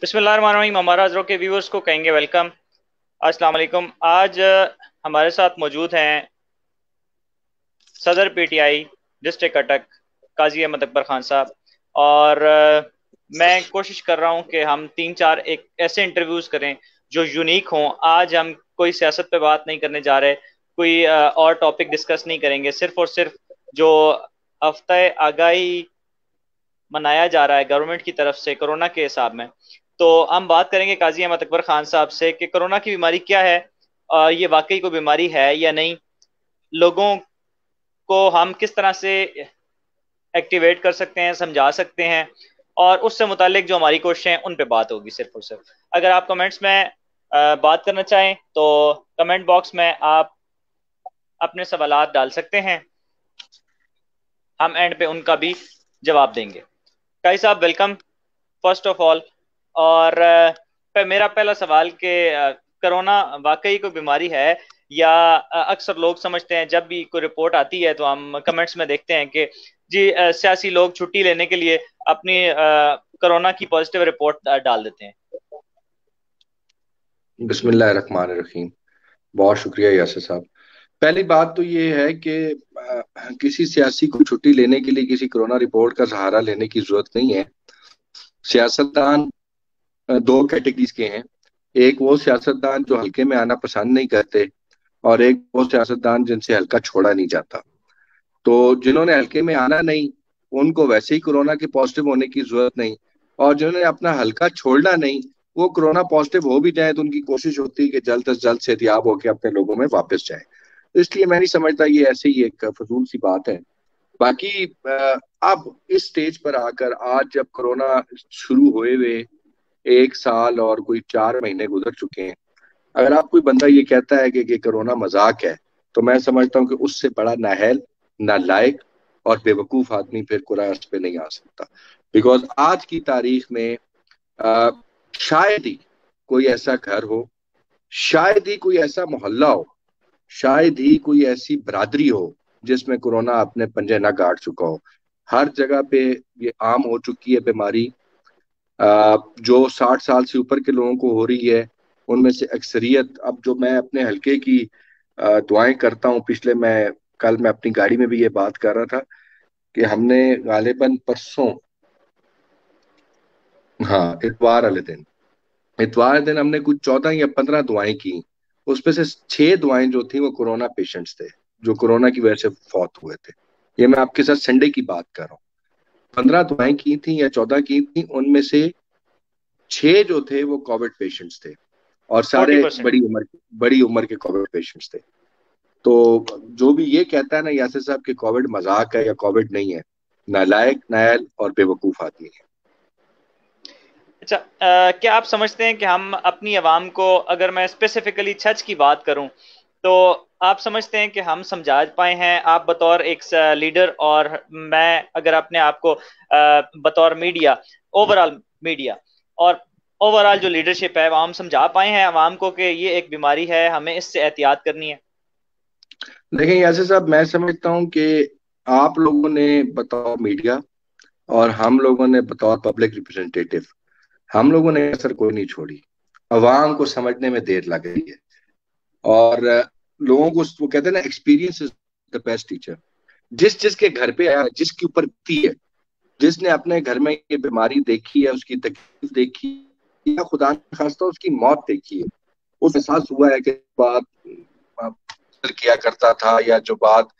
बिस्मिल्लाहिर्रहमानिर्रहीम। हमारा हज़रों के व्यूअर्स को कहेंगे वेलकम, अस्सलाम वालेकुम। आज हमारे साथ मौजूद हैं सदर पीटीआई डिस्ट्रिक्ट अटक काजी अहमद अकबर खान साहब। और मैं कोशिश कर रहा हूं कि हम तीन चार एक ऐसे इंटरव्यूज करें जो यूनिक हों। आज हम कोई सियासत पे बात नहीं करने जा रहे, कोई और टॉपिक डिस्कस नहीं करेंगे। सिर्फ और सिर्फ जो हफ्ता आगाही मनाया जा रहा है गवर्नमेंट की तरफ से कोरोना के हिसाब में, तो हम बात करेंगे काजी अहमद अकबर खान साहब से कि कोरोना की बीमारी क्या है, ये वाकई कोई बीमारी है या नहीं, लोगों को हम किस तरह से एक्टिवेट कर सकते हैं, समझा सकते हैं, और उससे मुतालिक जो हमारी कोशिशें हैं उन पे बात होगी सिर्फ और सिर्फ। अगर आप कमेंट्स में बात करना चाहें तो कमेंट बॉक्स में आप अपने सवालात डाल सकते हैं, हम एंड पे उनका भी जवाब देंगे। काई साहब वेलकम फर्स्ट ऑफ ऑल। और मेरा पहला सवाल कि कोरोना वाकई कोई बीमारी है या अक्सर लोग समझते हैं, जब भी कोई रिपोर्ट आती है तो हम कमेंट्स में देखते हैं कि जी सियासी लोग छुट्टी लेने के लिए अपनी कोरोना की पॉजिटिव रिपोर्ट डाल देते हैं। बिस्मिल्लाहिर्रहमानिर्रहीम। बहुत शुक्रिया यासिर साहब। पहली बात तो ये है कि किसी सियासी को छुट्टी लेने के लिए किसी कोरोना रिपोर्ट का सहारा लेने की जरूरत नहीं है। सियासतदान दो कैटेगरीज के हैं। एक वो सियासतदान जो हल्के में आना पसंद नहीं करते, और एक वो सियासतदान जिनसे हल्का छोड़ा नहीं जाता। तो जिन्होंने हल्के में आना नहीं, उनको वैसे ही कोरोना के पॉजिटिव होने की जरूरत नहीं। और जिन्होंने अपना हल्का छोड़ना नहीं, वो कोरोना पॉजिटिव हो भी जाए तो उनकी कोशिश होती है कि जल्द से जल्द सेहतियाब होकर अपने लोगों में वापस जाए। तो इसलिए मैं नहीं समझता ये ऐसे ही एक फजूल सी बात है। बाकी अब इस स्टेज पर आकर आज जब कोरोना शुरू हुए हुए 1 साल और कोई 4 महीने गुजर चुके हैं, अगर आप कोई बंदा ये कहता है कि कोरोना मजाक है, तो मैं समझता हूँ कि उससे बड़ा नाअहल, नालायक और बेवकूफ आदमी फिर कुरास पे नहीं आ सकता। बिकॉज आज की तारीख में आ, शायद ही कोई ऐसा घर हो, शायद ही कोई ऐसा मोहल्ला हो, शायद ही कोई ऐसी बरादरी हो जिसमें कोरोना अपने पंजे ना गाड़ चुका हो। हर जगह पे ये आम हो चुकी है बीमारी। जो 60 साल से ऊपर के लोगों को हो रही है, उनमें से अक्सरियत, अब जो मैं अपने हल्के की दुआएं करता हूँ, पिछले मैं कल मैं अपनी गाड़ी में भी ये बात कर रहा था कि हमने गालिबन परसों, हाँ इतवार दिन हमने कुछ 14 या 15 दुआएं की। उसमें से 6 दुआएं जो थी वो कोरोना पेशेंट्स थे, जो कोरोना की वजह से फौत हुए थे। ये मैं आपके साथ संडे की बात कर रहा हूँ। 15 दुआएं की थी या 14 की थी, उनमें से 6 जो थे वो कोविड पेशेंट्स थे, और फोर्टी सारे परसेंट बड़ी उम्र के कोविड पेशेंट्स थे। तो जो भी ये कहता है ना यासिर साहब कि कोविड मजाक है या कोविड नहीं है, नालायक, नायल और बेवकूफ आदमी है। अच्छा, क्या आप समझते हैं कि हम अपनी आवाम को, अगर मैं स्पेसिफिकली छच की बात करूं, तो आप समझते हैं कि हम समझा पाए हैं, आप बतौर एक लीडर, और मैं अगर अपने आप को बतौर मीडिया, ओवरऑल मीडिया और ओवरऑल जो लीडरशिप है, वो हम समझा पाए हैं आवाम को कि ये एक बीमारी है, हमें इससे एहतियात करनी है? लेकिन यासिर साहब, मैं समझता हूँ कि आप लोगों ने बतौर मीडिया और हम लोगों ने बतौर पब्लिक रिप्रेजेंटेटिव, हम लोगों ने असर कोई नहीं छोड़ी। अवाम को समझने में देर लग रही है। और लोगों को, वो कहते हैं ना, experience is the best teacher. जिस जिसके घर पे आया, जिसके ऊपर बीती है, जिसने अपने घर में ये बीमारी देखी है, उसकी तकलीफ देखी है, या खुदा न खास्ता उसकी मौत देखी है, उस एहसास हुआ है कि बात किया करता था, या जो बात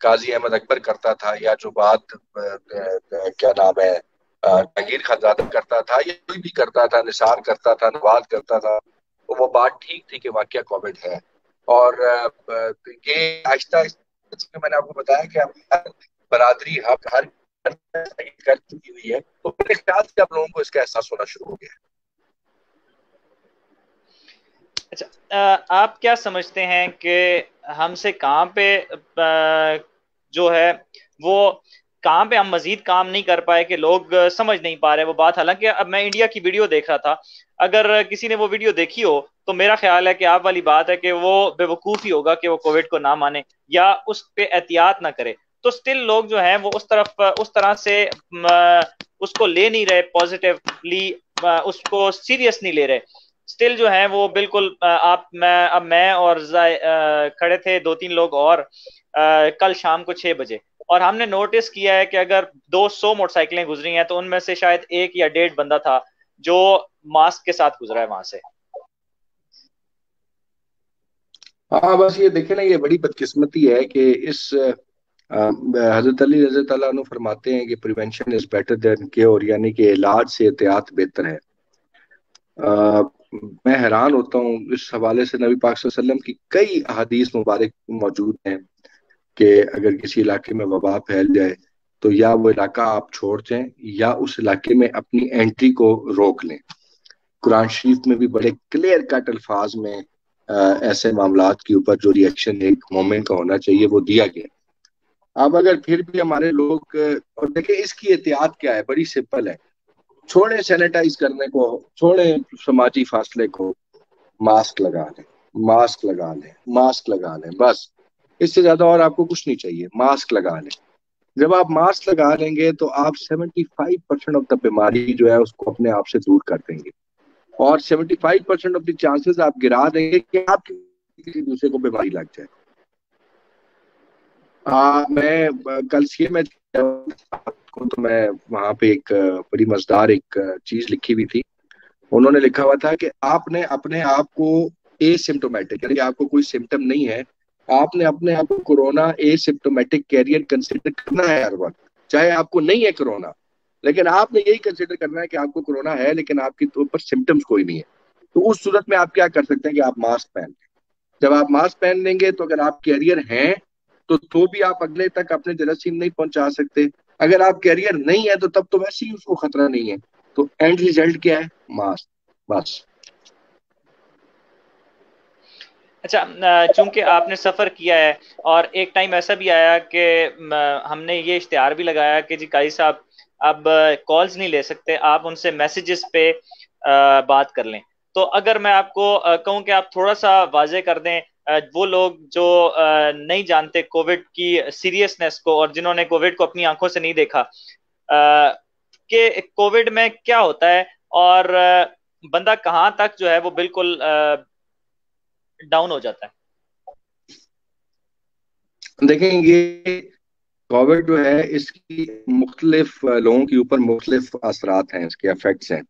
काजी अहमद अकबर करता था, या जो बात क्या नाम है, जहांगीर खानजादा करता था, या कोई भी करता था, निसार करता था, नवाज करता था, तो वो बात ठीक थी कि वाकया कोविड है। और ये आहिस्ता आहिस्ता मैंने आपको बताया कि अब हर बरादरी, हर कर चुकी हुई है, तो मेरे ख्याल से अब लोगों को इसका एहसास होना शुरू हो गया है। अच्छा, आप क्या समझते हैं कि हमसे कहाँ पे जो है वो, कहाँ पे हम मजीद काम नहीं कर पाए कि लोग समझ नहीं पा रहे वो बात? हालांकि अब मैं इंडिया की वीडियो देख रहा था, अगर किसी ने वो वीडियो देखी हो तो मेरा ख्याल है कि आप वाली बात है कि वो बेवकूफ ही होगा कि वो कोविड को ना माने या उस पे एहतियात ना करे। तो स्टिल लोग जो हैं वो उस तरफ उस तरह से उसको ले नहीं रहे पॉजिटिवली, उसको सीरियस नहीं ले रहे। स्टिल जो है वो बिल्कुल मैं और खड़े थे, दो तीन लोग और कल शाम को 6 बजे, और हमने नोटिस किया है कि अगर 200 मोटरसाइकिलें गुजरी हैं तो उनमें से शायद एक या डेढ़ बंदा था जो मास्क के साथ गुजरा है वहां से। हाँ, बस ये देखे ना, ये बड़ी बदकिस्मती है कि इस हजरत अली रज़ी अल्लाह अन्हु फरमाते हैं कि prevention is better than cure, यानी कि इलाज से एहतियात बेहतर है। अ, मैं हैरान होता हूँ इस हवाले से, नबी पाक सल्लल्लाहु अलैहि वसल्लम की कई हदीस मुबारक मौजूद हैं कि अगर किसी इलाके में वबा फैल जाए तो या वो इलाका आप छोड़ जाएं या उस इलाके में अपनी एंट्री को रोक लें। कुरान शरीफ में भी बड़े क्लियर कट अल्फाज में ऐसे मामलात के ऊपर जो रिएक्शन एक मोमेंट का होना चाहिए वो दिया गया। अब अगर फिर भी हमारे लोग और देखिए इसकी एहतियात क्या है, बड़ी सिंपल है। छोड़े सैनिटाइज करने को, छोड़े समाजी फासले को, मास्क लगा लें, मास्क लगा लें, मास्क लगा लें, बस। इससे ज्यादा और आपको कुछ नहीं चाहिए, मास्क लगा लें। जब आप मास्क लगा लेंगे तो आप 75% ऑफ द बीमारी जो है उसको अपने आप से दूर कर देंगे, और 75% ऑफ द चांसेस आप गिरा देंगे कि आप किसी दूसरे को बीमारी लग जाए। मैं कल सीए में को तो मैं वहां पे एक बड़ी मजेदार एक चीज लिखी हुई थी। उन्होंने लिखा हुआ था कि आपने अपने आप को एसिम्टोमेटिक, यानी आपको कोई सिम्टम नहीं है, आपने अपने आप को कोरोना एसिम्टोमेटिक कैरियर कंसिडर करना है हर वक्त। चाहे आपको नहीं है कोरोना, लेकिन आपने यही कंसिडर करना है कि आपको कोरोना है लेकिन आपके ऊपर सिम्टम्स कोई नहीं है। तो उस सूरत में आप क्या कर सकते हैं कि आप मास्क पहन लें। जब आप मास्क पहन लेंगे तो अगर आप कैरियर हैं तो भी आप अगले तक अपने जरासीम नहीं पहुंचा सकते। अगर आप कैरियर नहीं है तो तब तो वैसे ही उसको खतरा नहीं है। तो एंड रिजल्ट क्या है? मास्क, बस। अच्छा, चूंकि आपने सफ़र किया है और एक टाइम ऐसा भी आया कि हमने ये इश्तिहार भी लगाया कि जी काजी साहब अब कॉल्स नहीं ले सकते, आप उनसे मैसेजेस पे बात कर लें। तो अगर मैं आपको कहूँ कि आप थोड़ा सा वाजे कर दें, वो लोग जो नहीं जानते कोविड की सीरियसनेस को और जिन्होंने कोविड को अपनी आंखों से नहीं देखा, कि कोविड में क्या होता है और बंदा कहाँ तक जो है वो बिल्कुल डाउन हो जाता है। देखें, ये कोविड जो है इसकी मुख्तलिफ लोगों के ऊपर मुख्तलिफ असरात हैं, इसके इफेक्ट्स हैं।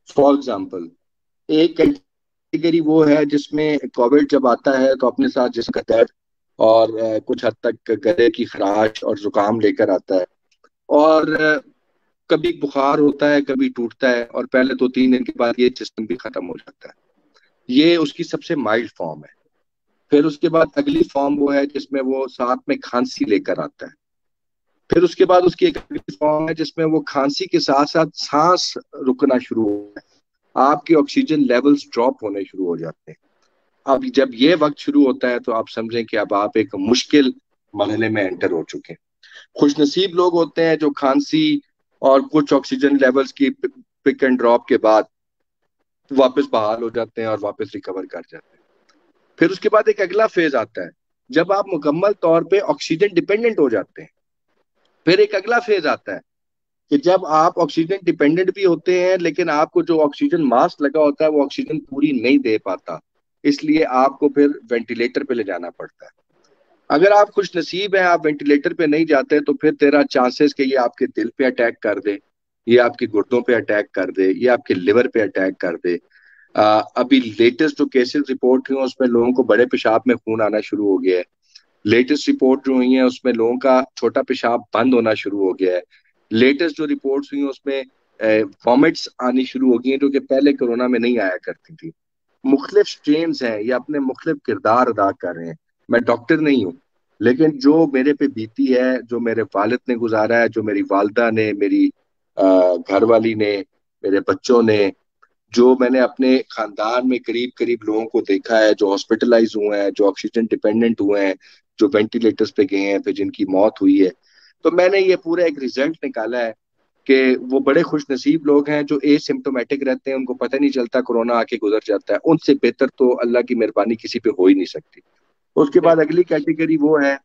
फॉर एग्जाम्पल, एक कैटेगरी वो है जिसमें कोविड जब आता है तो अपने साथ जिसम का दर्द और कुछ हद तक गले की खराश और जुकाम लेकर आता है, और कभी बुखार होता है, कभी टूटता है, और पहले 2-3 दिन के बाद ये सिस्टम भी खत्म हो जाता है। ये उसकी सबसे माइल्ड फॉर्म है। फिर उसके बाद अगली फॉर्म वो है जिसमें वो साथ में खांसी लेकर आता है। फिर उसके बाद उसकी एक अगली फॉर्म है जिसमें वो खांसी के साथ साथ सांस रुकना शुरू होता है, आपके ऑक्सीजन लेवल्स ड्रॉप होने शुरू हो जाते हैं। अब जब ये वक्त शुरू होता है तो आप समझें कि अब आप एक मुश्किल मरहले में एंटर हो चुके हैं। खुशनसीब लोग होते हैं जो खांसी और कुछ ऑक्सीजन लेवल्स की पिक एंड ड्रॉप के बाद वापस बहाल हो जाते हैं और वापस रिकवर कर जाते हैं। फिर उसके बाद एक अगला फेज आता है जब आप मुकम्मल तौर पे ऑक्सीजन डिपेंडेंट हो जाते हैं। फिर एक अगला फेज आता है कि जब आप ऑक्सीजन डिपेंडेंट भी होते हैं लेकिन आपको जो ऑक्सीजन मास्क लगा होता है वो ऑक्सीजन पूरी नहीं दे पाता, इसलिए आपको फिर वेंटिलेटर पे ले जाना पड़ता है। अगर आप खुश नसीब हैं, आप वेंटिलेटर पे नहीं जाते, तो फिर तेरा चांसेस कि ये आपके दिल पे अटैक कर दे, ये आपके गुर्दों पे अटैक कर दे, ये आपके लिवर पे अटैक कर दे। अभी लेटेस्ट जो केसेस रिपोर्ट हुए उसमें लोगों को बड़े पेशाब में खून आना शुरू हो गया है। लेटेस्ट रिपोर्ट जो हुई है उसमें लोगों का छोटा पेशाब बंद होना शुरू हो गया है। लेटेस्ट जो रिपोर्ट्स हुई हैं उसमें वॉमिट्स आनी शुरू हो गई हैं जो कि पहले कोरोना में नहीं आया करती थी। मुख्तलिफ स्ट्रेन्स हैं, ये अपने मुख्तलिफ किरदार अदा कर रहे हैं। मैं डॉक्टर नहीं हूँ, लेकिन जो मेरे पे बीती है, जो मेरे वालिद ने गुजारा है, जो मेरी वालदा ने, मेरी घर वाली ने, मेरे बच्चों ने, जो मैंने अपने खानदान में करीब करीब लोगों को देखा है जो हॉस्पिटलाइज हुए हैं, जो ऑक्सीजन डिपेंडेंट हुए हैं, जो वेंटिलेटर्स पे गए हैं, फिर जिनकी मौत हुई है, तो मैंने ये पूरा एक रिजल्ट निकाला है कि वो बड़े खुश नसीब लोग हैं जो एसिम्टोमेटिक रहते हैं, उनको पता नहीं चलता, कोरोना आके गुजर जाता है। उनसे बेहतर तो अल्लाह की मेहरबानी किसी पे हो ही नहीं सकती। उसके बाद बिल्कुल। अगली कैटेगरी वो है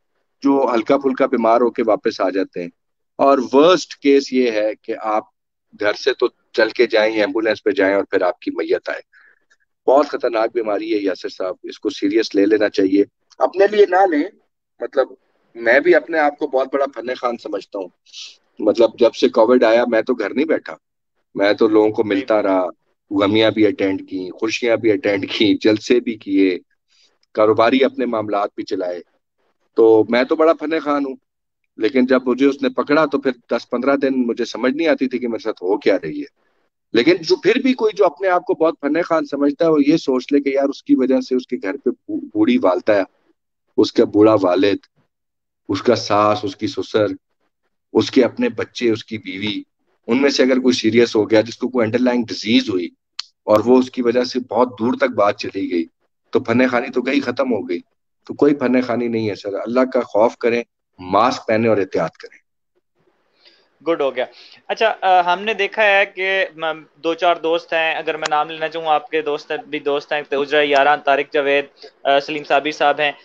जो हल्का फुल्का बीमार होके वापस आ जाते हैं। और वर्स्ट केस ये है कि आप घर से तो चल के जाएं, एम्बुलेंस पे जाएं और फिर आपकी मैयत आए। बहुत खतरनाक बीमारी है यासिर साहब, इसको सीरियस ले लेना चाहिए। अपने लिए ना लें, मतलब मैं भी अपने आप को बहुत बड़ा फन्ने खान समझता हूँ। मतलब जब से कोविड आया मैं तो घर नहीं बैठा, मैं तो लोगों को मिलता बिल्कुल। रहा, गमियां भी अटेंड की, खुशियां भी अटेंड की, जलसे भी किए, कारोबारी अपने मामलात भी चलाए। तो मैं तो बड़ा फन्ने खान हूँ। लेकिन जब मुझे उसने पकड़ा तो फिर 10-15 दिन मुझे समझ नहीं आती थी कि मेरे साथ हो क्या रही है। लेकिन जो फिर भी कोई जो अपने आप को बहुत फन्ने खान समझता है वो ये सोच ले कि यार उसकी वजह से उसके घर पे बूढ़ी वालदा है, उसका बूढ़ा वालिद, उसका सास, उसकी ससुर, उसके अपने बच्चे, उसकी बीवी, उनमें से अगर कोई सीरियस हो गया, जिसको कोई अंडरलाइंग डिजीज हुई और वो उसकी वजह से बहुत दूर तक बात चली गई, तो फन्ने खानी तो गई, खत्म हो गई। तो कोई फन्ने खानी नहीं है सर, अल्लाह का खौफ करें, मास्क पहने और एहतियात करें। गुड हो गया। अच्छा, हमने देखा है कि दो चार दोस्त हैं, अगर मैं नाम लेना चाहूँ, आपके दोस्त भी दोस्त हैं, उजरा यारान, तारिक जावेद, सलीम साबिर साहब हैं।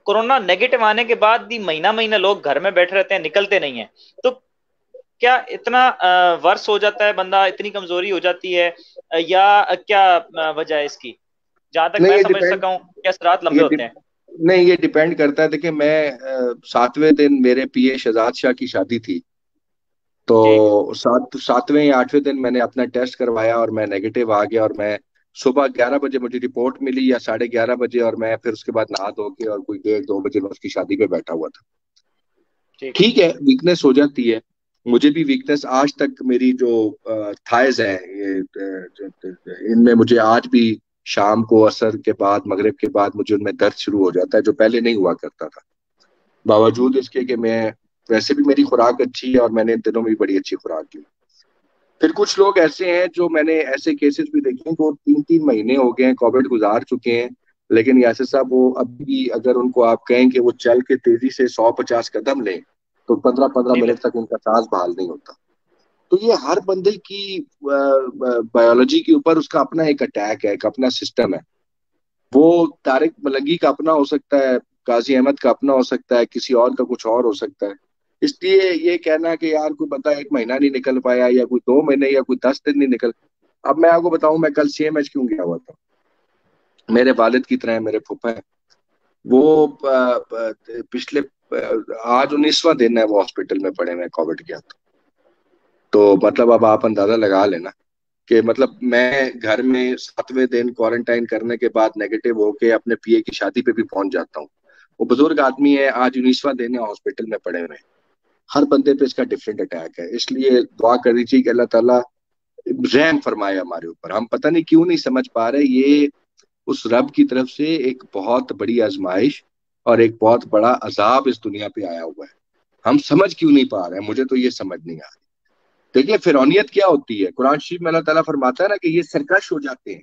कोरोना नेगेटिव आने के बाद भी महीना महीना लोग घर में बैठे रहते हैं, निकलते नहीं है। तो क्या इतना वर्ष हो जाता है बंदा, इतनी कमजोरी हो जाती है, या क्या वजह है इसकी? जहां तक नहीं मैं ये समझ डिपेंड सका हूँ कि असरात लंबे ये होते डिप, हैं। नहीं ये डिपेंड करता है। देखिए मैं 7वें दिन मेरे पीए शहजाद शाह की शादी थी, ठीक। तो 7वें या 8वें दिन मैंने अपना टेस्ट करवाया और मैं नेगेटिव आ गया। और मैं सुबह 11 बजे मुझे रिपोर्ट मिली या 11:30 बजे, और मैं फिर उसके बाद नहा धो के और कोई 1:30-2 बजे मैं उसकी शादी पे बैठा हुआ था। ठीक। ठीक है, वीकनेस हो जाती है, मुझे भी वीकनेस आज तक, मेरी जो थाइज है ये इनमें मुझे आज भी शाम को, असर के बाद, मगरिब के बाद मुझे उनमें दर्द शुरू हो जाता है, जो पहले नहीं हुआ करता था। बावजूद इसके कि मैं, वैसे भी मेरी खुराक अच्छी है और मैंने इन दिनों में भी बड़ी अच्छी खुराक ली। फिर कुछ लोग ऐसे हैं जो, मैंने ऐसे केसेस भी देखे हैं, जो 3-3 महीने हो गए हैं, कोविड गुजार चुके हैं, लेकिन यासिर साहब वो अभी भी, अगर उनको आप कहें कि वो चल के तेजी से 150 कदम लें, तो 15-15 नहीं मिनट लेते। तक उनका सांस बहाल नहीं होता। तो ये हर बंदे की बायोलॉजी के ऊपर उसका अपना एक अटैक है, एक अपना सिस्टम है। वो तारिक मलंगी का अपना हो सकता है, काजी अहमद का अपना हो सकता है, किसी और का कुछ और हो सकता है। इसलिए ये कहना कि यार कोई बंदा 1 महीना नहीं निकल पाया, या कोई 2 महीने, या कोई 10 दिन नहीं निकल। अब मैं आपको बताऊं, मैं कल CMH क्यों गया हुआ था। मेरे वालिद की तरह मेरे फूफा है, वो पिछले आज 19वां दिन है वो हॉस्पिटल में पड़े हुए कोविड के हाथ। तो मतलब अब आप अंदाजा लगा लेना कि मतलब मैं घर में 7वें दिन क्वारंटाइन करने के बाद नेगेटिव होके अपने पीए की शादी पे भी पहुंच जाता हूँ। वो बुजुर्ग आदमी है, आज 19वां दिन है हॉस्पिटल में पड़े हुए हैं। हर बंदे पे इसका डिफरेंट अटैक है, इसलिए दुआ कर दीजिए कि अल्लाह ताला रहम फरमाए हमारे ऊपर। हम पता नहीं क्यों नहीं समझ पा रहे, ये उस रब की तरफ से एक बहुत बड़ी आजमाइश और एक बहुत बड़ा अजाब इस दुनिया पे आया हुआ है। हम समझ क्यों नहीं पा रहे हैं, मुझे तो ये समझ नहीं आ रही। देखिए फिरौनियत क्या होती है, कुरान शरीफ में अल्लाह ताला फरमाता है ना कि ये सरकश हो जाते हैं,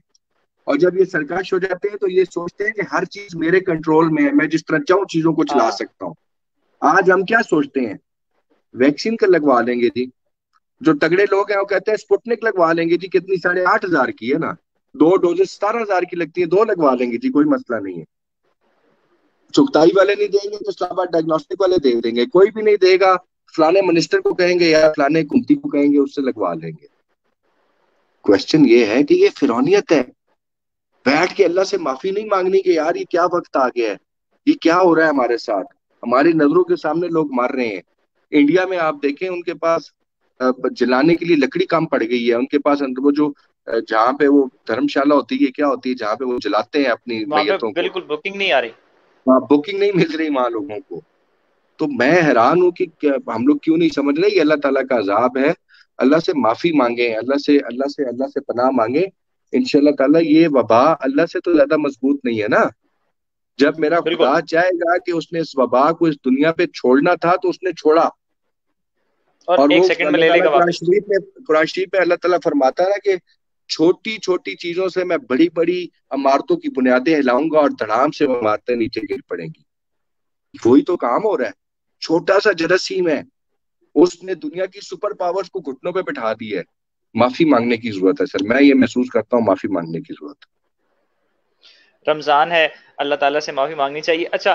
और जब ये सरकश हो जाते हैं तो ये सोचते हैं कि हर चीज मेरे कंट्रोल में है, मैं जिस तरह चाहूँ चीजों को चला हाँ। सकता हूँ। आज हम क्या सोचते हैं, वैक्सीन का लगवा लेंगे जी। जो तगड़े लोग हैं वो कहते हैं स्पुतनिक लगवा लेंगे जी, कितनी, 8,500 की है ना, 2 डोजेस 17,000 की लगती है, 2 लगवा लेंगे जी, कोई मसला नहीं है। चुगताई वाले नहीं देंगे तो इस्लामाबाद डायग्नोस्टिक वाले दे देंगे, कोई भी नहीं देगा, फलाने मिनिस्टर को कहेंगे या फलाने कुंती को कहेंगे, उससे लगवा लेंगे। क्वेश्चन ये है कि ये फिरौनियत है। बैठ के अल्लाह से माफी नहीं मांगनी कि यार ये क्या वक्त आ गया है, ये क्या हो रहा है हमारे साथ, हमारी नजरों के सामने लोग मर रहे हैं। इंडिया में आप देखें, उनके पास जलाने के लिए लकड़ी कम पड़ गई है, उनके पास अंदर वो जो जहाँ पे वो धर्मशाला होती है, क्या होती है, जहाँ पे वो जलाते हैं अपनी वहां पे मैयतों को, बिल्कुल बुकिंग नहीं आ रही। वहाँ बुकिंग नहीं मिल रही वहां लोगों को। तो मैं हैरान हूँ कि हम लोग क्यों नहीं समझ रहे, ये अल्लाह ताला का अजाब है। अल्लाह से माफी मांगे, अल्लाह से पनाह मांगे। इंशाल्लाह ताला ये वबा अल्लाह से तो ज्यादा मजबूत नहीं है ना। जब मेरा बिल्कुल। खुदा चाहेगा कि उसने इस वबा को इस दुनिया पे छोड़ना था तो उसने छोड़ा। और और एक वो सेकंड में अल्लाह ले ताला लेगा वापस। कुरान शरीफ में अल्लाह ताला फरमाता है ना कि छोटी छोटी चीजों से मैं बड़ी बड़ी इमारतों की बुनियादें हिलाऊंगा और धड़ाम से वो इमारतें नीचे गिर पड़ेंगी। वही तो काम हो रहा है। छोटा सा जरासीम है, उसने दुनिया की सुपर पावर्स को घुटनों पे बिठा दी है। माफी मांगने की जरूरत है सर, मैं ये महसूस करता हूँ, माफी मांगने की जरूरत रमजान है, अल्लाह ताला से माफी मांगनी चाहिए। अच्छा,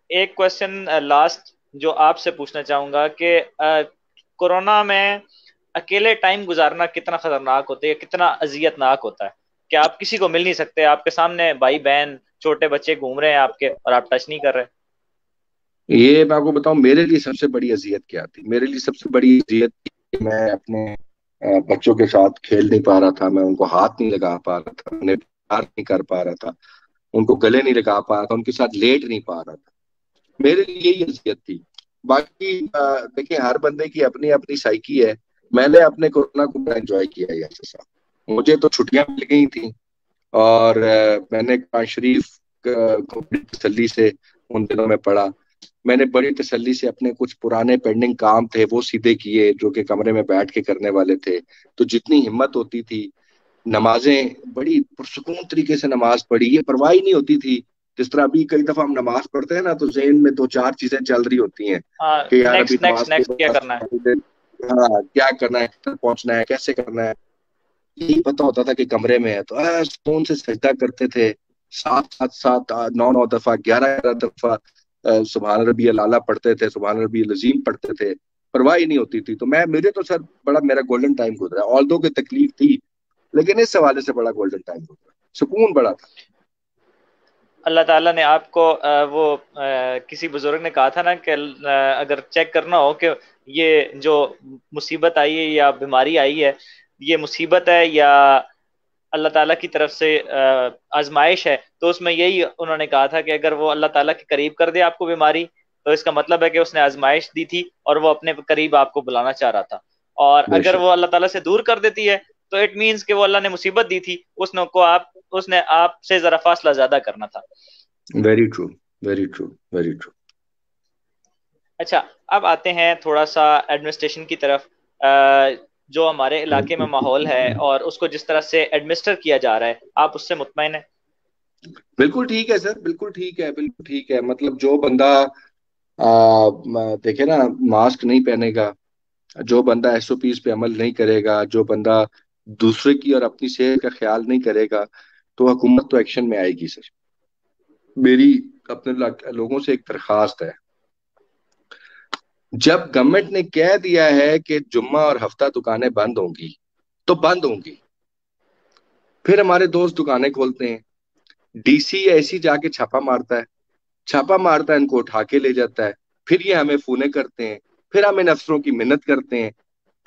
एक क्वेश्चन लास्ट जो आपसे पूछना चाहूंगा कि कोरोना में अकेले टाइम गुजारना कितना खतरनाक होता है, कितना अजियतनाक होता है कि आप किसी को मिल नहीं सकते, आपके सामने भाई बहन छोटे बच्चे घूम रहे हैं आपके और आप टच नहीं कर रहे। ये मैं आपको बताऊं, मेरे लिए सबसे बड़ी अजियत क्या थी। मेरे लिए सबसे बड़ी अजियत थी कि मैं अपने बच्चों के साथ खेल नहीं पा रहा था, मैं उनको हाथ नहीं लगा पा रहा था, उन्हें प्यार नहीं कर पा रहा था, उनको गले नहीं लगा पा रहा था, उनके साथ लेट नहीं पा रहा था। मेरे लिए यही अजियत थी। बाकी देखिए, हर बंदे की अपनी अपनी साइकी है। मैंने अपने कोरोना को बड़ा एंजॉय किया है यार साहब। मुझे तो छुट्टियां मिल गई थी और मैंने कुरान शरीफ को बड़ी तसल्ली से उन दिनों में पढ़ा। मैंने बड़ी तसल्ली से अपने कुछ पुराने पेंडिंग काम थे वो सीधे किए, जो कि कमरे में बैठ के करने वाले थे। तो जितनी हिम्मत होती थी, नमाजें बड़ी पुरसुकून तरीके से नमाज पढ़ी, ये परवाह ही नहीं होती थी। जिस तरह अभी कई दफा हम नमाज पढ़ते हैं ना, तो जहन में दो चार चीजें चल रही होती हैं हाँ, कि यार अभी नेक्स्ट नमाज नेक्स्ट के नेक्स्ट क्या बाद करना है। हाँ क्या करना है, कब पहुंचना है, कैसे करना है, यही पता होता था कि कमरे में है। तो सुकून से सजदा करते थे, सात सात सात नौ नौ दफा, ग्यारह ग्यारह दफा सुबहान रबी अला पढ़ते थे, सुबहान रबी अजीम पढ़ते थे। परवाह ही नहीं होती थी। तो मैं मेरे तो सर बड़ा मेरा गोल्डन टाइम गुजरा, ऑल दो की तकलीफ थी, लेकिन इस हवाले से बड़ा गोल्डन टाइम गुजरा, सुकून बड़ा था। अल्लाह ताला ने आपको किसी बुजुर्ग ने कहा था ना कि अगर चेक करना हो कि ये जो मुसीबत आई है या बीमारी आई है, ये मुसीबत है या अल्लाह ताला की तरफ से आजमाइश है, तो उसमें यही उन्होंने कहा था कि अगर वो अल्लाह ताला के करीब कर दे आपको बीमारी, तो इसका मतलब है कि उसने आजमाइश दी थी और वो अपने करीब आपको बुलाना चाह रहा था। और अगर बेशक। वो अल्लाह ताला से दूर कर देती है, तो इट मीन्स कि वो अल्लाह ने मुसीबत दी थी, उसने आपसे जरा फासला ज्यादा करना था। Very true, very true, very true. अच्छा, अब आते हैं थोड़ा सा एडमिनिस्ट्रेशन की तरफ। जो हमारे इलाके में माहौल है और उसको जिस तरह से एडमिनिस्टर किया जा रहा है, आप उससे मुतमईन है? बिल्कुल ठीक है सर, बिल्कुल ठीक है, बिल्कुल ठीक है। मतलब जो बंदा देखे ना, मास्क नहीं पहनेगा, जो बंदा एसओपीज पे अमल नहीं करेगा, जो बंदा दूसरे की और अपनी सेहत का ख्याल नहीं करेगा, तो हुकूमत तो एक्शन में आएगी सर। मेरी अपने लोगों से एक दरखास्त है, जब गवर्नमेंट ने कह दिया है कि जुम्मा और हफ्ता दुकानें बंद होंगी, तो बंद होंगी। फिर हमारे दोस्त दुकानें खोलते हैं, डीसी या एसी जाके छापा मारता है, छापा मारता है, इनको उठा के ले जाता है। फिर ये हमें फोने करते हैं, फिर हम इन अफसरों की मिन्नत करते हैं।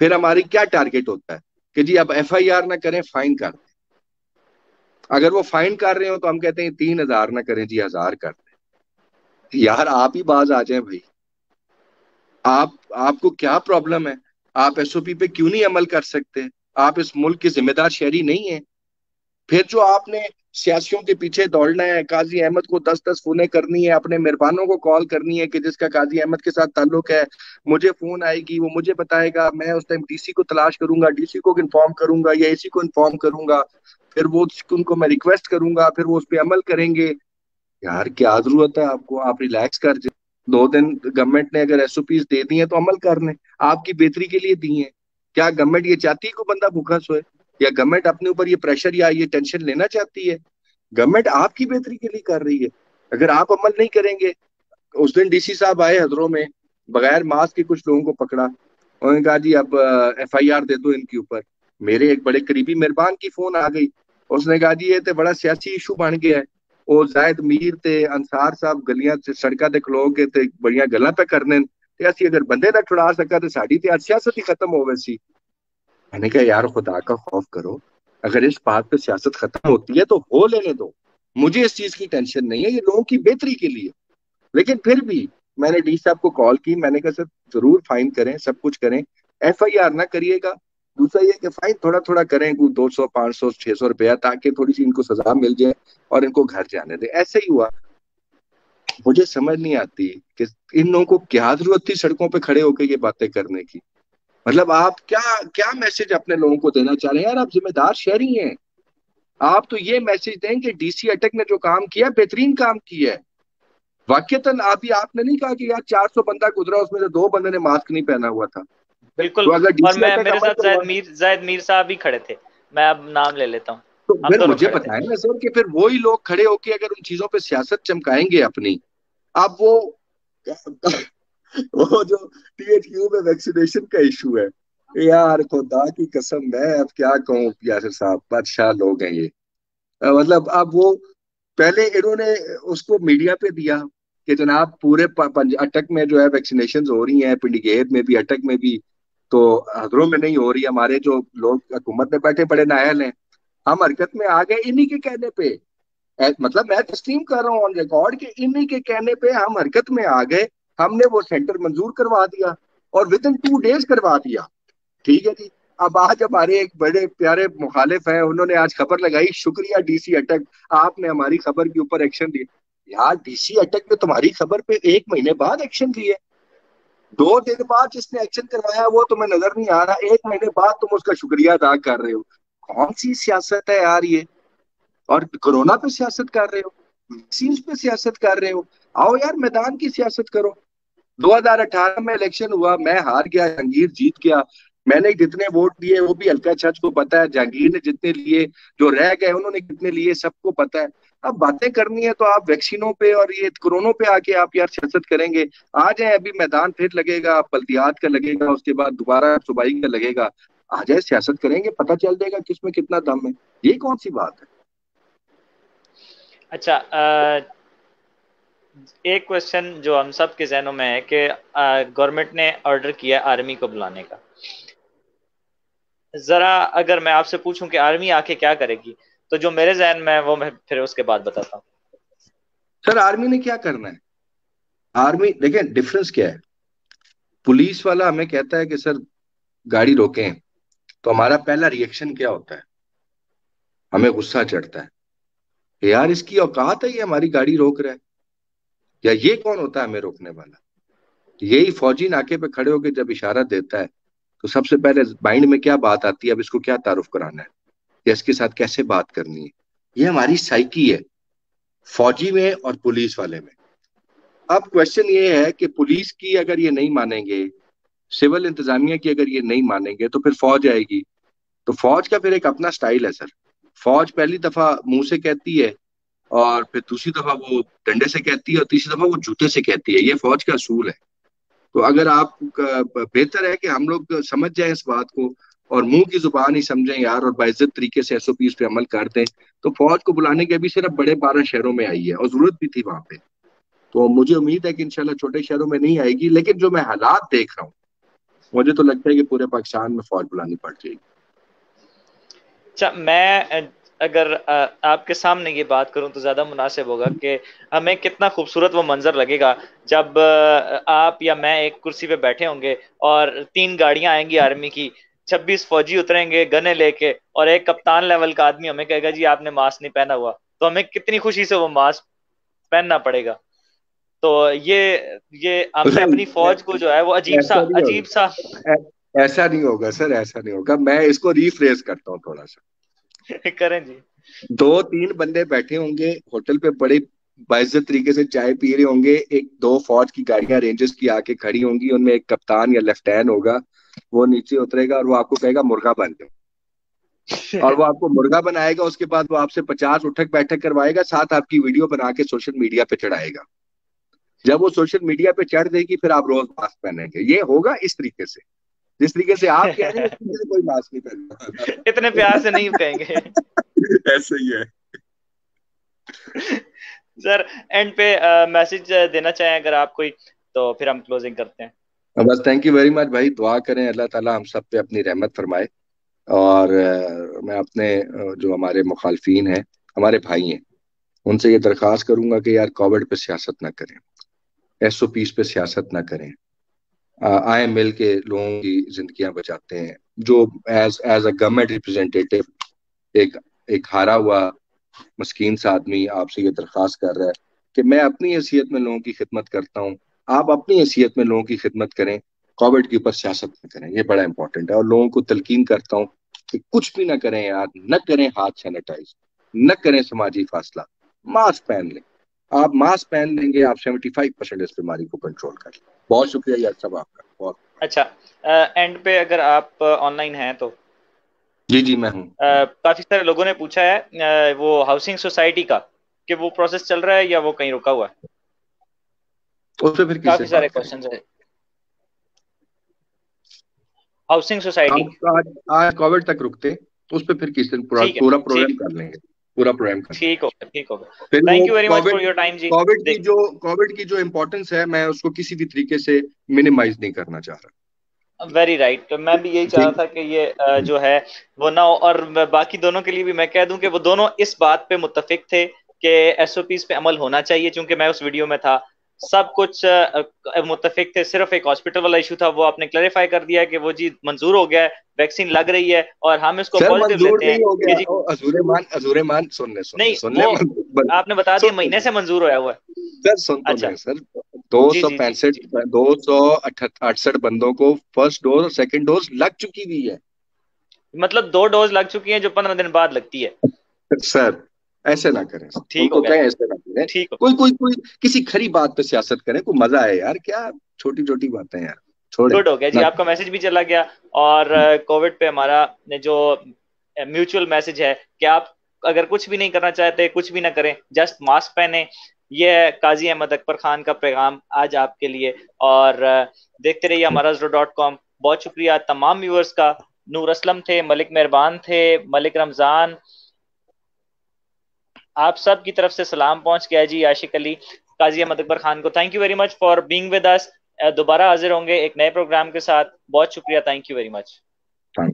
फिर हमारी क्या टारगेट होता है कि जी अब एफआईआर ना करें, फाइन कर दें। अगर वो फाइन कर रहे हो तो हम कहते हैं 3,000 ना करें जी, 1,000 कर दें। यार आप ही बाज आ जाए भाई। आपको क्या प्रॉब्लम है? आप एसओपी पे क्यों नहीं अमल कर सकते? आप इस मुल्क के जिम्मेदार शहरी नहीं है? फिर जो आपने सियासियों के पीछे दौड़ना है, काजी अहमद को 10-10 फोने करनी है, अपने मेहरबानों को कॉल करनी है कि जिसका काजी अहमद के साथ ताल्लुक है, मुझे फोन आएगी, वो मुझे बताएगा, मैं उस टाइम डीसी को तलाश करूंगा, डीसी को इन्फॉर्म करूंगा या एसी को इन्फॉर्म करूंगा, फिर वो उनको मैं रिक्वेस्ट करूंगा, फिर वो उस पर अमल करेंगे। यार क्या जरूरत है आपको? आप रिलैक्स कर जाए। 2 दिन गवर्नमेंट ने अगर एसओपीज दे दी है तो अमल कर लें, आपकी बेहतरी के लिए दी है। क्या गवर्नमेंट ये चाहती है कि बंदा भूखा सोए? या गवर्नमेंट अपने ऊपर ये प्रेशर या ये टेंशन लेना चाहती है? गवर्नमेंट आपकी बेहतरी के लिए कर रही है। अगर आप अमल नहीं करेंगे, उस दिन डीसी साहब आए हजरों में, बगैर मास्क के कुछ लोगों को पकड़ा, उन्होंने कहा जी अब एफआईआर दे दो इनके ऊपर। मेरे एक बड़े करीबी मेहरबान की फोन आ गई, उसने कहा जी ये तो बड़ा सियासी इशू बन गया है। ਉਹ ਜ਼ਾਇਦ ਮੀਰ ਤੇ ਅੰਸਾਰ ਸਾਹਿਬ ਗਲੀਆਂ ਚ ਸੜਕਾਂ ਤੇ ਖਲੋ ਕੇ ਤੇ ਬੜੀਆਂ ਗੱਲਾਂ ਪੈ ਕਰਨੇ ਤੇ ਅਸੀਂ अगर बंदे ना छुड़ा सका तो साड़ी तो आज सियासत ही खत्म हो वैसी। मैंने कहा यार खुदा का खौफ करो, अगर इस बात पे सियासत खत्म होती है तो हो लेने दो, मुझे इस चीज की टेंशन नहीं है, ये लोगों की बेहतरी के लिए। लेकिन फिर भी मैंने डी साहब को कॉल की, मैंने कहा सर जरूर फाइन करें, सब कुछ करें, एफआईआर ना करिएगा। दूसरा ये कि फाइन थोड़ा थोड़ा करें, 200 500 600 रुपया, ताकि थोड़ी सी इनको सजा मिल जाए और इनको घर जाने दे। ऐसे ही हुआ। मुझे समझ नहीं आती कि इन लोगों को क्या जरूरत थी सड़कों पे खड़े होकर ये बातें करने की। मतलब आप क्या क्या मैसेज अपने लोगों को देना चाह रहे हैं? यार आप जिम्मेदार शहरी हैं। आप तो ये मैसेज दें कि डीसी अटक ने जो काम किया बेहतरीन काम किया है। वाकईतन अभी आपने नहीं कहा कि यार 400 बंदा गुजरा, उसमें से 2 बंदे ने मास्क नहीं पहना हुआ था। बिल्कुल। तो अगर और डीसी मैं अटैक मेरे अमल साथ करवा, जायद मीर साहब भी खड़े थे। मैं अब नाम ले लेता हूँ। तो हम फिर दोनों मुझे खड़े थे। बताएं ना सर कि फिर वही लोग खड़े होके अगर उन चीजों पे सियासत चमकाएंगे अपनी। अब वो जो टीएचक्यू में वैक्सीनेशन का इशू है, यार खुदा की कसम, मैं अब क्या कहूँ यासिर साहब, बादशाह लोग हैं ये। मतलब अब वो पहले इन्होंने उसको मीडिया पे दिया कि जनाब पूरे अटक में जो है वैक्सीनेशन हो रही हैं, पिंडीगेट में भी अटक में भी, तो हजरों में नहीं हो रही। हमारे जो लोग हुकूमत में बैठे बड़े नायल हैं, हम हरकत में आ गए इन्हीं के कहने पे। मतलब मैं तस्लीम कर रहा हूँ ऑन रिकॉर्ड कि इन्हीं के कहने पे हम हरकत में आ गए। हमने वो सेंटर मंजूर करवा दिया और विद इन 2 डेज करवा दिया। ठीक है जी। अब आज हमारे एक बड़े प्यारे मुखालिफ हैं, उन्होंने आज खबर लगाई, शुक्रिया डीसी अटक, आपने हमारी खबर के ऊपर एक्शन लिया। यार डीसी अटक ने तुम्हारी खबर पे 1 महीने बाद एक्शन लिए, 2 दिन बाद जिसने एक्शन करवाया वो तुम्हें नजर नहीं आ रहा, 1 महीने बाद तुम उसका शुक्रिया अदा कर रहे हो। कौन सी सियासत है यार ये? और कोरोना पे सियासत कर रहे हो, वैक्सीन पे सियासत कर रहे हो। आओ यार मैदान की सियासत करो। 2018 में इलेक्शन हुआ, मैं हार गया, जहांगीर जीत गया। मैंने जितने वोट दिए वो भी हल्का छच को पता है, जहांगीर ने जितने लिए, जो रह गए उन्होंने कितने लिए, सबको पता है। अब बातें करनी है तो आप वैक्सीनों पे और ये कोरोना पे आके आप यार सियासत करेंगे। आ जाए, अभी मैदान फिर लगेगा, बल्दियात का लगेगा, उसके बाद दोबारा सूबाई का लगेगा। आ जाए सियासत करेंगे, पता चल जाएगा किसमें कितना दम है। ये कौन सी बात है? अच्छा, एक क्वेश्चन जो हम सब के जहनों में है कि गवर्नमेंट ने ऑर्डर किया आर्मी को बुलाने का। जरा अगर मैं आपसे पूछूं कि आर्मी आके क्या करेगी, तो जो मेरे जहन में है वो मैं फिर उसके बाद बताता हूँ। सर आर्मी ने क्या करना है? आर्मी देखें डिफरेंस क्या है। पुलिस वाला हमें कहता है कि सर गाड़ी रोकें, तो हमारा पहला रिएक्शन क्या होता है? हमें गुस्सा चढ़ता है कि यार इसकी औकात है, ये हमारी गाड़ी रोक रहा है। या ये कौन होता है हमें रोकने वाला? यही फौजी नाके पे खड़े होकर जब इशारा देता है, तो सबसे पहले माइंड में क्या बात आती है, अब इसको क्या तारुफ कराना है या इसके साथ कैसे बात करनी है। ये हमारी साइकी है, फौजी में और पुलिस वाले में। अब क्वेश्चन ये है कि पुलिस की अगर ये नहीं मानेंगे, सिविल इंतजामिया की अगर ये नहीं मानेंगे, तो फिर फौज आएगी। तो फौज का फिर एक अपना स्टाइल है सर। फौज पहली दफा मुंह से कहती है, और फिर दूसरी दफा वो डंडे से कहती है, और तीसरी दफा वो जूते से कहती है। ये फौज का असूल है। तो अगर आप बेहतर है कि हम लोग समझ जाएं इस बात को, और मुंह की जुबान ही समझें यार, और बाइज्जत तरीके से एसओपीज पे अमल कर दें। तो फौज को बुलाने के अभी सिर्फ बड़े 12 शहरों में आई है, और जरूरत भी थी वहां पे। तो मुझे उम्मीद है कि इंशाल्लाह छोटे शहरों में नहीं आएगी, लेकिन जो मैं हालात देख रहा हूँ, मुझे तो लगता है कि पूरे पाकिस्तान में फौज बुलानी पड़ जाएगी। अच्छा, मैं अगर आपके सामने ये बात करूं तो ज़्यादा मुनासिब होगा कि हमें कितना खूबसूरत वो मंजर लगेगा जब आप या मैं एक कुर्सी पे बैठे होंगे और 3 गाड़ियां आएंगी आर्मी की, 26 फौजी उतरेंगे गने लेके, और एक कप्तान लेवल का आदमी हमें कहेगा जी आपने मास्क नहीं पहना हुआ, तो हमें कितनी खुशी से वो मास्क पहनना पड़ेगा। तो ये हमने नहीं, अपनी फौज को जो है वो ऐसा नहीं अजीब सा होगा। ऐसा नहीं होगा सर, ऐसा नहीं होगा। मैं इसको रीफ्रेज करता हूँ थोड़ा सा। करें जी। 2-3 बंदे बैठे होंगे होटल पे, बड़े बाइज्जत तरीके से चाय पी रहे होंगे। एक दो फौज की गाड़ियां रेंजर्स की आके खड़ी होंगी, उनमें एक कप्तान या लेफ्टिनेंट होगा। वो नीचे उतरेगा और वो आपको कहेगा मुर्गा बन जाओ। और वो आपको मुर्गा बनाएगा, उसके बाद वो आपसे 50 उठक बैठक करवाएगा, साथ आपकी वीडियो बना के सोशल मीडिया पे चढ़ाएगा। जब वो सोशल मीडिया पे चढ़ देगी, फिर आप रोज मास्क पहनेंगे। ये होगा इस तरीके से, जिस तरीके से आप कह रहे हैं, उस तरीके से कोई मास्क नहीं इतने प्यार से नहीं पहनता। कहेंगे। ऐसा ही है। सर, एंड पे मैसेज देना चाहें अगर आप कोई, तो फिर हम क्लोजिंग करते हैं। बस थैंक यू वेरी मच भाई। दुआ करें अल्लाह ताला हम सब पे अपनी रहमत फरमाए। और मैं अपने जो हमारे मुखालफीन हैं, हमारे भाई हैं, उनसे ये दरख्वास्त करूंगा कि यार कोविड पे सियासत ना करें, एसओपीज पे सियासत ना करें। आए मिल के लोगों की जिंदगियां बचाते हैं। जो as as a government representative, एक एक हारा हुआ मस्कीन सा आदमी आपसे ये दरख्वास्त कर रहा है कि मैं अपनी हैसियत में लोगों की खिदमत करता हूँ, आप अपनी हैसियत में लोगों की खिदमत करें। कोविड के ऊपर सियासत न करें, ये बड़ा इंपॉर्टेंट है। और लोगों को तलकीन करता हूँ कि कुछ भी ना करें यार, न करें हाथ सैनिटाइज, न करें समाजी फासला, मास्क पहन लें। आप मास्क पहन लेंगे, आप 75% इस बीमारी को कंट्रोल कर लें। बहुत शुक्रिया यार सब आपका, बहुत। अच्छा, एंड पे अगर आप ऑनलाइन हैं तो जी जी मैं हूँ। काफी सारे लोगों ने पूछा है वो हाउसिंग सोसाइटी का, कि वो प्रोसेस चल रहा है या वो कहीं रुका हुआ है। उस पर फिर किससे काफी सारे बात करेंगे? क्वेश्चंस है। Housing society. आज कोविड तक रुकते, उस पर फिर किस दिन पूरा ठीक है, पूरा ठीक, प्रोग्राम कर लेंगे, पूरा प्रोग्राम कर लेंगे। ठीक हो गया, ठीक हो गया। फिर वो thank you very much Covid for your time ji. देख, कोविड की जो इम्पोर्टेंस है, मैं उसको किसी भी तरीके से मिनिमाइज नहीं करना चाह रहा। वेरी राइट, तो मैं भी यही चाह रहा ठीक। था कि ये जो है वो ना हो। और बाकी दोनों के लिए भी मैं कह दूं कि वो दोनों इस बात पे मुत्तफिक थे कि एसओपीज पे अमल होना चाहिए, क्योंकि मैं उस वीडियो में था। सब कुछ मुत्तफिक थे, सिर्फ एक हॉस्पिटल वाला इशू था, वो आपने क्लेरिफाई कर दिया कि वो जी मंजूर हो गया है, वैक्सीन लग रही है, और हम इसको सर पॉजिटिव मंजूर लेते हैं नहीं हो कि गया, जी। ओ अजूरमान अजूरमान, सुनने सुनने नहीं, सुनने वो आपने बता दिया सुनने महीने से मंजूर होया हुआ है। सर, सुन तो अच्छा। लें सर। दो जी सौ जी जी जी पैंसठ जी। 268 बंदों को फर्स्ट डोज और सेकंड डोज लग चुकी हुई है। मतलब 2 डोज लग चुकी हैं जो 15 दिन बाद लगती है। सर ऐसे ना करें सर, ठीक हो उनको गया, कहें ऐसे ना करें। ठीक हो। कोई किसी खरी बात पे सियासत करें, कोई मजा आए यार, क्या छोटी छोटी बातें यार, छोड़े गुड हो गया जी, ना। आपका मैसेज भी चला गया। और कोविड पे हमारा जो म्यूचुअल मैसेज है कि आप अगर कुछ भी नहीं करना चाहते, कुछ भी ना करें, जस्ट मास्क पहने। ये है काजी अहमद अकबर खान का पैगाम आज आपके लिए। और देखते रहिए हमारा .com। बहुत शुक्रिया तमाम व्यूअर्स का। नूर असलम थे, मलिक मेहरबान थे, मलिक रमजान, आप सब की तरफ से सलाम पहुंच गया जी। आशिक अली, काजी अहमद अकबर खान को thank you very much for being with us. दोबारा हाजिर होंगे एक नए प्रोग्राम के साथ। बहुत शुक्रिया, thank you very much. You.